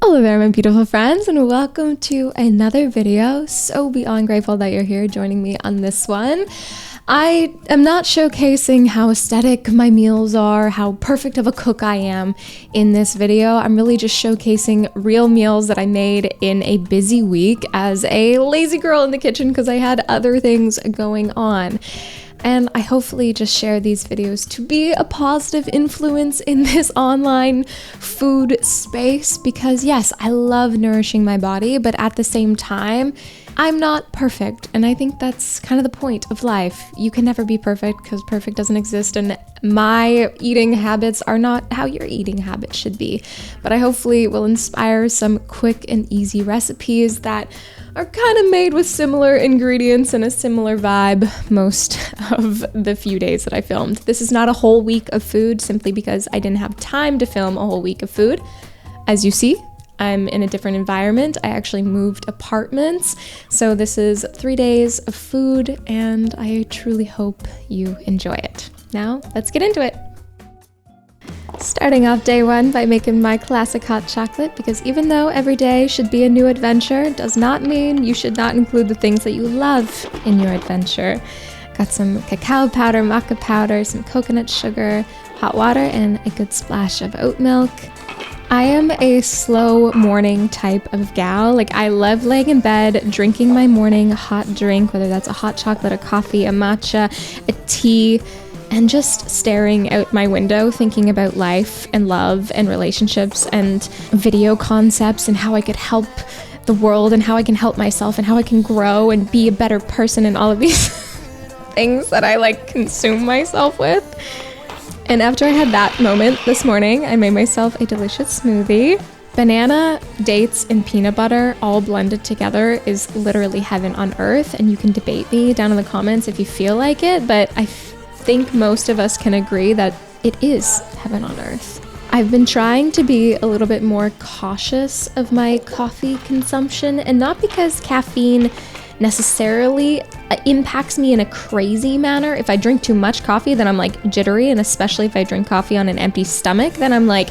Hello there, my beautiful friends, and welcome to another video. So beyond grateful that you're here joining me on this one. I am not showcasing how aesthetic my meals are, how perfect of a cook I am in this video. I'm really just showcasing real meals that I made in a busy week as a lazy girl in the kitchen because I had other things going on. And I hopefully just share these videos to be a positive influence in this online food space because yes, I love nourishing my body, but at the same time, I'm not perfect. And I think that's kind of the point of life. You can never be perfect because perfect doesn't exist. And my eating habits are not how your eating habits should be. But I hopefully will inspire some quick and easy recipes that are kind of made with similar ingredients and a similar vibe most of the few days that I filmed. This is not a whole week of food simply because I didn't have time to film a whole week of food. As you see, I'm in a different environment. I actually moved apartments. So this is 3 days of food and I truly hope you enjoy it. Now, let's get into it. Starting off day one by making my classic hot chocolate because even though every day should be a new adventure, does not mean you should not include the things that you love in your adventure. Got some cacao powder, maca powder, some coconut sugar, hot water, and a good splash of oat milk. I am a slow morning type of gal. Like I love laying in bed, drinking my morning hot drink, whether that's a hot chocolate, a coffee, a matcha, a tea, and just staring out my window, thinking about life and love and relationships and video concepts and how I could help the world and how I can help myself and how I can grow and be a better person and all of these things that I like consume myself with. And after I had that moment this morning, I made myself a delicious smoothie. Banana, dates, and peanut butter all blended together is literally heaven on earth. And you can debate me down in the comments if you feel like it, but I think most of us can agree that it is heaven on earth. I've been trying to be a little bit more cautious of my coffee consumption, and not because caffeine necessarily impacts me in a crazy manner. If I drink too much coffee, then I'm like jittery, and especially if I drink coffee on an empty stomach, then I'm like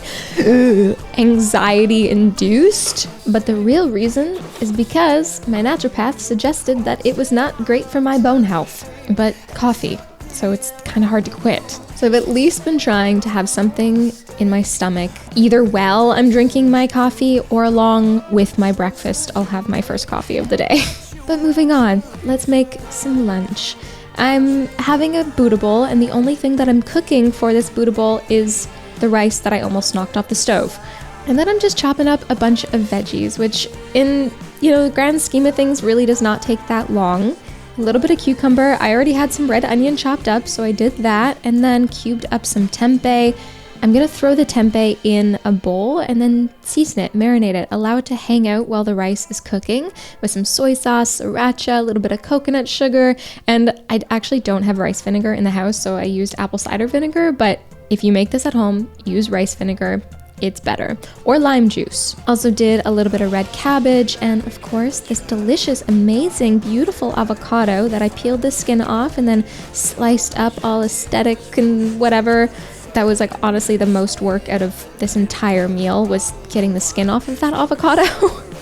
anxiety induced. But the real reason is because my naturopath suggested that it was not great for my bone health, but coffee. So it's kind of hard to quit. So I've at least been trying to have something in my stomach, either while I'm drinking my coffee or along with my breakfast. I'll have my first coffee of the day. But moving on, let's make some lunch. I'm having a Buddha bowl, and the only thing that I'm cooking for this Buddha bowl is the rice that I almost knocked off the stove. And then I'm just chopping up a bunch of veggies, which in, the grand scheme of things really does not take that long. A little bit of cucumber. I already had some red onion chopped up, so I did that, and then cubed up some tempeh. I'm gonna throw the tempeh in a bowl and then season it, marinate it, allow it to hang out while the rice is cooking with some soy sauce, sriracha, a little bit of coconut sugar, and I actually don't have rice vinegar in the house, so I used apple cider vinegar, but if you make this at home, use rice vinegar. It's better. Or lime juice. Also did a little bit of red cabbage and of course this delicious, amazing, beautiful avocado that I peeled the skin off and then sliced up all aesthetic and whatever. That was like honestly the most work out of this entire meal was getting the skin off of that avocado.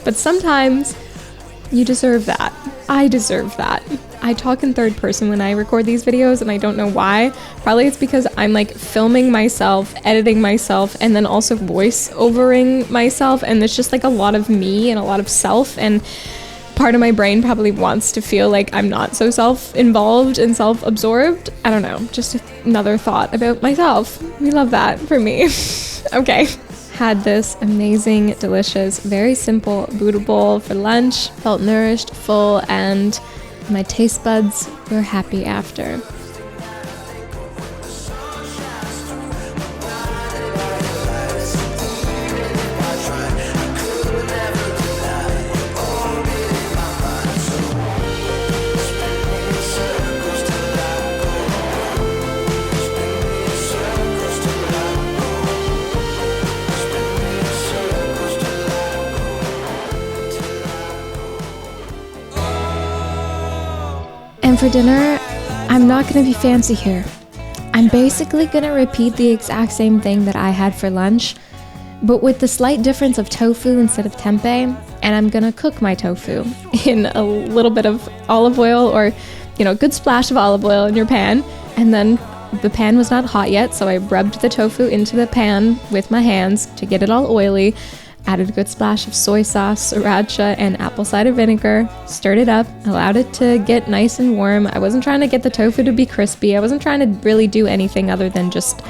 But sometimes you deserve that. I deserve that. I talk in third person when I record these videos and I don't know why. Probably it's because I'm like filming myself, editing myself, and then also voice overing myself, and there's just like a lot of me and a lot of self, and part of my brain probably wants to feel like I'm not so self-involved and self-absorbed. I don't know, just another thought about myself. We love that for me. Okay. Had this amazing, delicious, very simple Buddha bowl for lunch. Felt nourished, full, and my taste buds were happy after. And for dinner, I'm not going to be fancy here. I'm basically going to repeat the exact same thing that I had for lunch, but with the slight difference of tofu instead of tempeh. And I'm gonna cook my tofu in a little bit of olive oil, or a good splash of olive oil in your pan. And then the pan was not hot yet, so I rubbed the tofu into the pan with my hands to get it all oily, added a good splash of soy sauce, sriracha, and apple cider vinegar, stirred it up, allowed it to get nice and warm. I wasn't trying to get the tofu to be crispy. I wasn't trying to really do anything other than just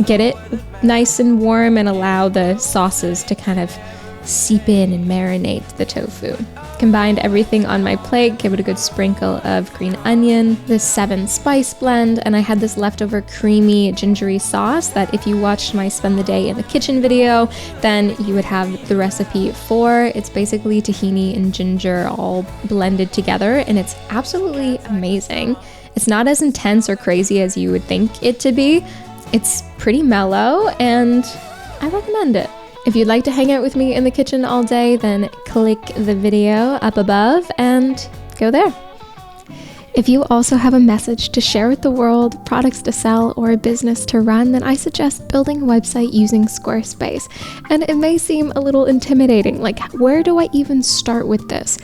get it nice and warm and allow the sauces to kind of seep in and marinate the tofu. Combined everything on my plate, give it a good sprinkle of green onion, this 7 spice blend, and I had this leftover creamy gingery sauce that if you watched my spend the day in the kitchen video, then you would have the recipe for. It's basically tahini and ginger all blended together, and it's absolutely amazing. It's not as intense or crazy as you would think it to be. It's pretty mellow, and I recommend it. If you'd like to hang out with me in the kitchen all day, then click the video up above and go there. If you also have a message to share with the world, products to sell, or a business to run, then I suggest building a website using Squarespace. And it may seem a little intimidating, like where do I even start with this?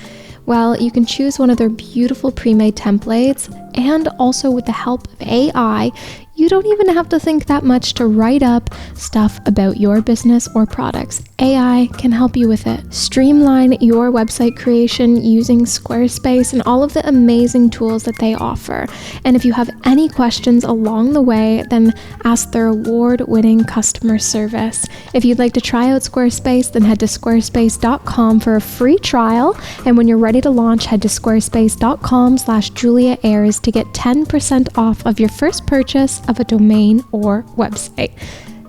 Well, you can choose one of their beautiful pre-made templates, and also with the help of AI, you don't even have to think that much to write up stuff about your business or products. AI can help you with it. Streamline your website creation using Squarespace and all of the amazing tools that they offer. And if you have any questions along the way, then ask their award-winning customer service. If you'd like to try out Squarespace, then head to squarespace.com for a free trial. And when you're ready to launch, head to squarespace.com/JuliaAyers to get 10% off of your first purchase of a domain or website.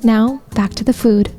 Now, back to the food.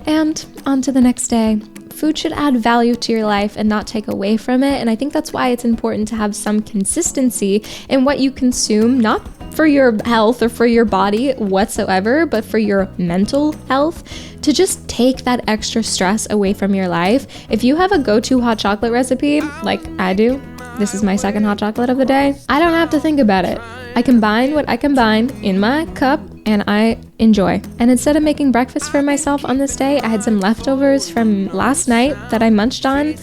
And on to the next day. Food should add value to your life and not take away from it. And I think that's why it's important to have some consistency in what you consume, not for your health or for your body whatsoever, but for your mental health, to just take that extra stress away from your life. If you have a go-to hot chocolate recipe, like I do, this is my second hot chocolate of the day, I don't have to think about it. I combine what I combine in my cup and I enjoy. And instead of making breakfast for myself on this day, I had some leftovers from last night that I munched on,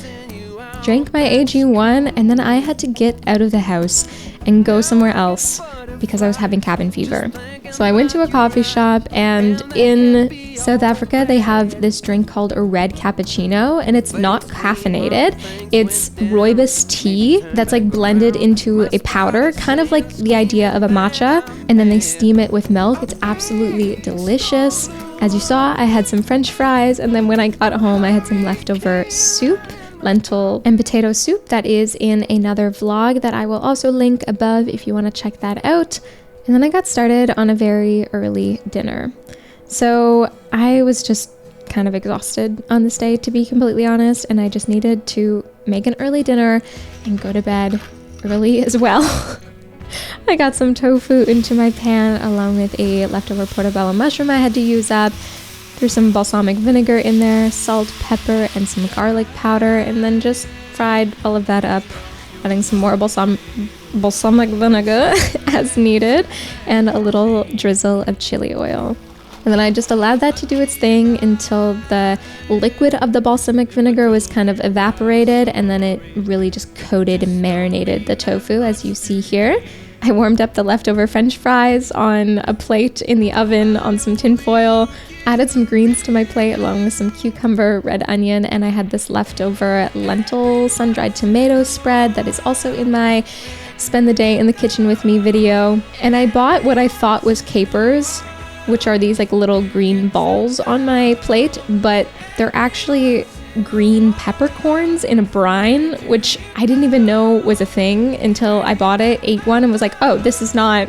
drank my AG1, and then I had to get out of the house and go somewhere else because I was having cabin fever. So I went to a coffee shop, and in South Africa they have this drink called a red cappuccino, and it's not caffeinated. It's rooibos tea that's like blended into a powder, kind of like the idea of a matcha, and then they steam it with milk. It's absolutely delicious. As you saw, I had some French fries, and then when I got home I had some leftover soup, lentil and potato soup, that is in another vlog that I will also link above if you want to check that out. And then I got started on a very early dinner. So I was just kind of exhausted on this day, to be completely honest, and I just needed to make an early dinner and go to bed early as well. I got some tofu into my pan along with a leftover portobello mushroom I had to use up. Threw some balsamic vinegar in there, salt, pepper, and some garlic powder, and then just fried all of that up, adding some more balsamic vinegar as needed, and a little drizzle of chili oil. And then I just allowed that to do its thing until the liquid of the balsamic vinegar was kind of evaporated, and then it really just coated and marinated the tofu, as you see here. I warmed up the leftover French fries on a plate in the oven on some tin foil, added some greens to my plate along with some cucumber, red onion, and I had this leftover lentil sun-dried tomato spread that is also in my spend the day in the kitchen with me video. And I bought what I thought was capers, which are these like little green balls on my plate, but they're actually green peppercorns in a brine, which I didn't even know was a thing until I bought it, ate one, and was like, oh, this is not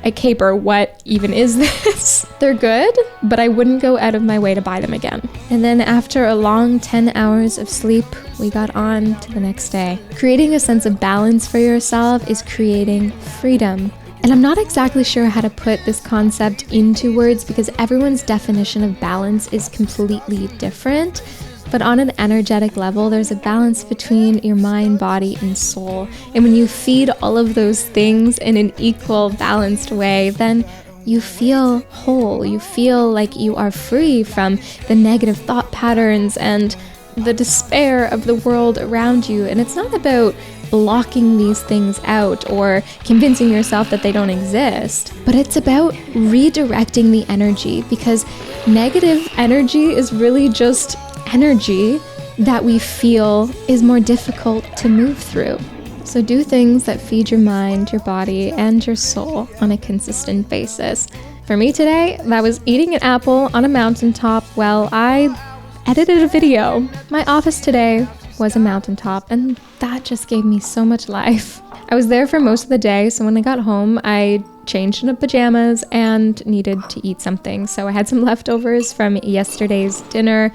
a caper. What even is this? They're good, but I wouldn't go out of my way to buy them again. And then after a long 10 hours of sleep, we got on to the next day. Creating a sense of balance for yourself is creating freedom. And I'm not exactly sure how to put this concept into words because everyone's definition of balance is completely different. But on an energetic level, there's a balance between your mind, body, and soul. And when you feed all of those things in an equal, balanced way, then you feel whole. You feel like you are free from the negative thought patterns and the despair of the world around you. And it's not about blocking these things out or convincing yourself that they don't exist, but it's about redirecting the energy, because negative energy is really just energy that we feel is more difficult to move through. So do things that feed your mind, your body, and your soul on a consistent basis. For me today, that was eating an apple on a mountaintop while I edited a video. My office today was a mountaintop, and that just gave me so much life. I was there for most of the day, so when I got home, I changed into pajamas and needed to eat something. So I had some leftovers from yesterday's dinner,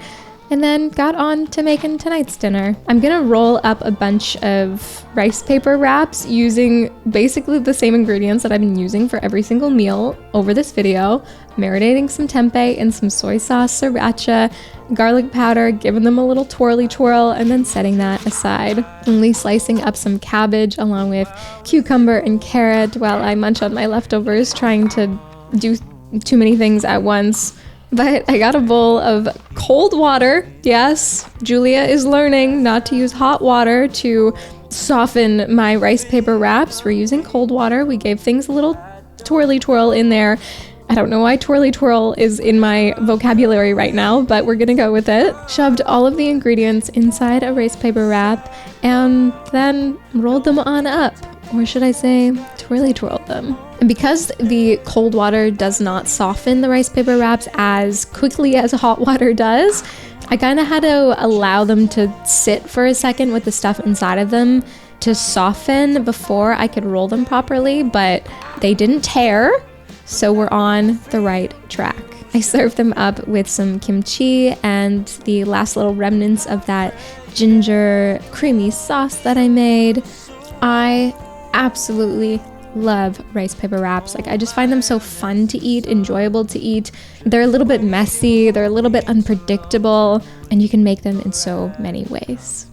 and then got on to making tonight's dinner. I'm gonna roll up a bunch of rice paper wraps using basically the same ingredients that I've been using for every single meal over this video, marinating some tempeh in some soy sauce, sriracha, garlic powder, giving them a little twirly twirl, and then setting that aside. Only slicing up some cabbage along with cucumber and carrot while I munch on my leftovers, trying to do too many things at once. But I got a bowl of cold water. Yes, Julia is learning not to use hot water to soften my rice paper wraps. We're using cold water. We gave things a little twirly twirl in there. I don't know why twirly twirl is in my vocabulary right now, but we're gonna go with it. Shoved all of the ingredients inside a rice paper wrap and then rolled them on up. Or should I say, twirly twirled them. And because the cold water does not soften the rice paper wraps as quickly as hot water does, I kind of had to allow them to sit for a second with the stuff inside of them to soften before I could roll them properly, but they didn't tear, so we're on the right track. I served them up with some kimchi and the last little remnants of that ginger creamy sauce that I made. I absolutely love rice paper wraps. Like, I just find them so fun to eat, enjoyable to eat. They're a little bit messy, they're a little bit unpredictable, and you can make them in so many ways.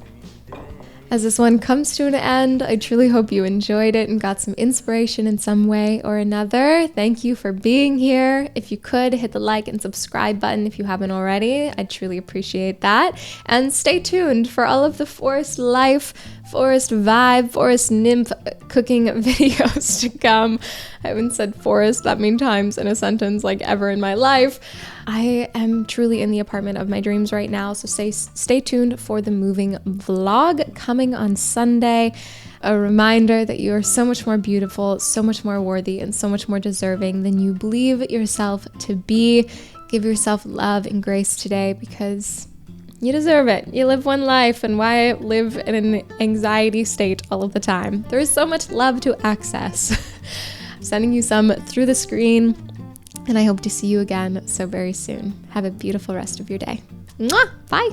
As this one comes to an end, I truly hope you enjoyed it and got some inspiration in some way or another. Thank you for being here. If you could, hit the like and subscribe button if you haven't already. I'd truly appreciate that. And stay tuned for all of the forest life, forest vibe, forest nymph cooking videos to come. I haven't said forest that many times in a sentence like ever in my life. I am truly in the apartment of my dreams right now, so stay tuned for the moving vlog coming on Sunday. A reminder that you are so much more beautiful, so much more worthy, and so much more deserving than you believe yourself to be. Give yourself love and grace today, because you deserve it. You live one life, and why live in an anxiety state all of the time? There is so much love to access. I'm sending you some through the screen, and I hope to see you again so very soon. Have a beautiful rest of your day. Mwah! Bye!